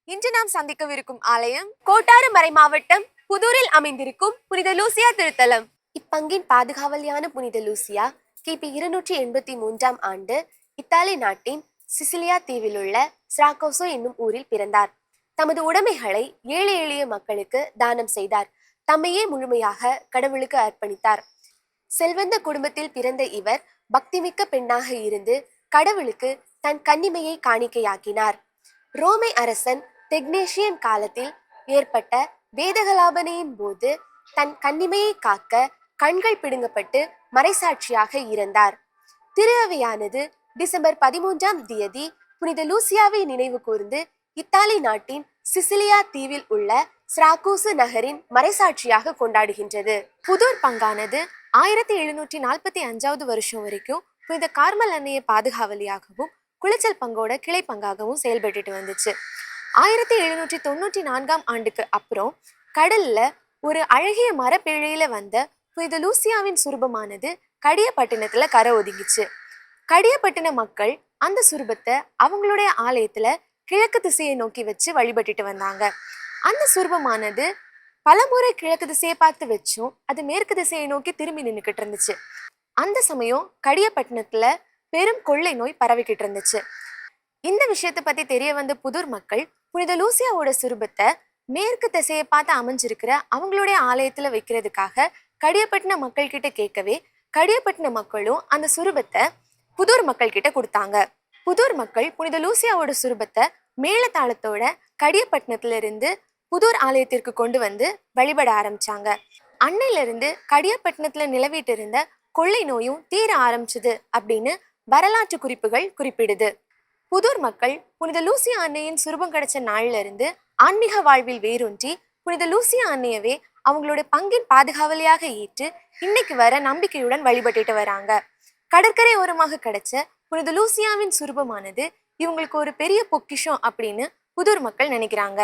இன்று நாம் சந்திக்கவிருக்கும் ஆலயம் கோட்டாறு மறை மாவட்டம் புதூரில் அமைந்திருக்கும் புனித லூசியா திருத்தலம். இப்பங்கின் பாதுகாவலியான புனித லூசியா கிபி 283 ஆண்டு இத்தாலி நாட்டின் சிசிலியா தீவில் உள்ள ஸ்ராகோசோ என்னும் ஊரில் பிறந்தார். தமது உடைமைகளை ஏழை எளிய மக்களுக்கு தானம் செய்தார். தம்மையே முழுமையாக கடவுளுக்கு அர்ப்பணித்தார். செல்வந்த குடும்பத்தில் பிறந்த இவர் பக்திமிக்க பெண்ணாக இருந்து கடவுளுக்கு தன் கன்னிமையை காணிக்கையாக்கினார். ரோமை அரசன் தெக்னேஷியன் காலத்தில் ஏற்பட்ட வேதகலாபனையின் போது தன் கன்னிமையை காக்க கண்கள் பிடுங்கப்பட்டு மறைசாட்சியாக இருந்தார். திரு அவையானது டிசம்பர் 13 புனித லூசியாவை நினைவு கூர்ந்து இத்தாலி நாட்டின் சிசிலியா தீவில் உள்ள ஸ்ராகோசு நகரின் மறைசாட்சியாக கொண்டாடுகின்றது. புதூர் பங்கானது 1745 வருஷம் வரைக்கும் புனித கார்மல் அன்னைய பாதுகாவலியாகவும் குளிச்சல் பங்கோட கிளை பங்காகவும் செயல்பட்டு வந்துச்சு. 1794 ஆண்டுக்கு அப்புறம் கடல்ல ஒரு அழகிய மரப்பேழையில வந்த புனித லூசியாவின் சுரூபமானது கடியப்பட்டினத்துல கரை ஒதுங்கிச்சு. கடியப்பட்டின மக்கள் அந்த சுரூபத்தை அவங்களுடைய ஆலயத்துல கிழக்கு திசையை நோக்கி வச்சு வழிபட்டுட்டு வந்தாங்க. அந்த சுரூபமானது பலமுறை கிழக்கு திசையை பார்த்து வச்சும் அது மேற்கு திசையை நோக்கி திரும்பி நின்றுக்கிட்டு இருந்துச்சு. அந்த சமயம் கடியப்பட்டினத்துல பெரும் கொள்ளை நோய் பரவிக்கிட்டு இருந்துச்சு. இந்த விஷயத்தை பத்தி தெரிய வந்த புதூர் மக்கள் புனித லூசியாவோட சுரூபத்தை மேற்கு திசையை பார்த்து அமைஞ்சிருக்கிற அவங்களுடைய ஆலயத்துல வைக்கிறதுக்காக கடியப்பட்டின மக்கள் கிட்ட கேட்கவே கடியப்பட்டின மக்களும் அந்த சுரூபத்தை புதூர் மக்கள் கிட்ட கொடுத்தாங்க. புதூர் மக்கள் புனித லூசியாவோட சுரூபத்தை மேளதாளத்தோட கடியப்பட்டினத்துல இருந்து புதூர் ஆலயத்திற்கு கொண்டு வந்து வழிபட ஆரம்பிச்சாங்க. அன்னையில இருந்து கடியப்பட்டினத்துல நிலவிட்டு இருந்த கொள்ளை நோயும் தீர ஆரம்பிச்சது அப்படின்னு வரலாற்று குறிப்புகள் குறிப்பிடுது. புதூர் மக்கள் புனித லூசியா அன்னையின் சுரூபம் கிடைச்ச நாள்ல இருந்து ஆன்மீக வாழ்வில் வேரூன்றி புனித லூசியா அன்னையவே அவங்களோட பங்கின் பாதுகாவலியாக ஏற்று இன்னைக்கு வர நம்பிக்கையுடன் வழிபட்டுட்டு வராங்க. கடற்கரை ஓரமாக கிடைச்ச புனித லூசியாவின் சுரூபமானது இவங்களுக்கு ஒரு பெரிய பொக்கிஷம் அப்படின்னு புதூர் மக்கள் நினைக்கிறாங்க.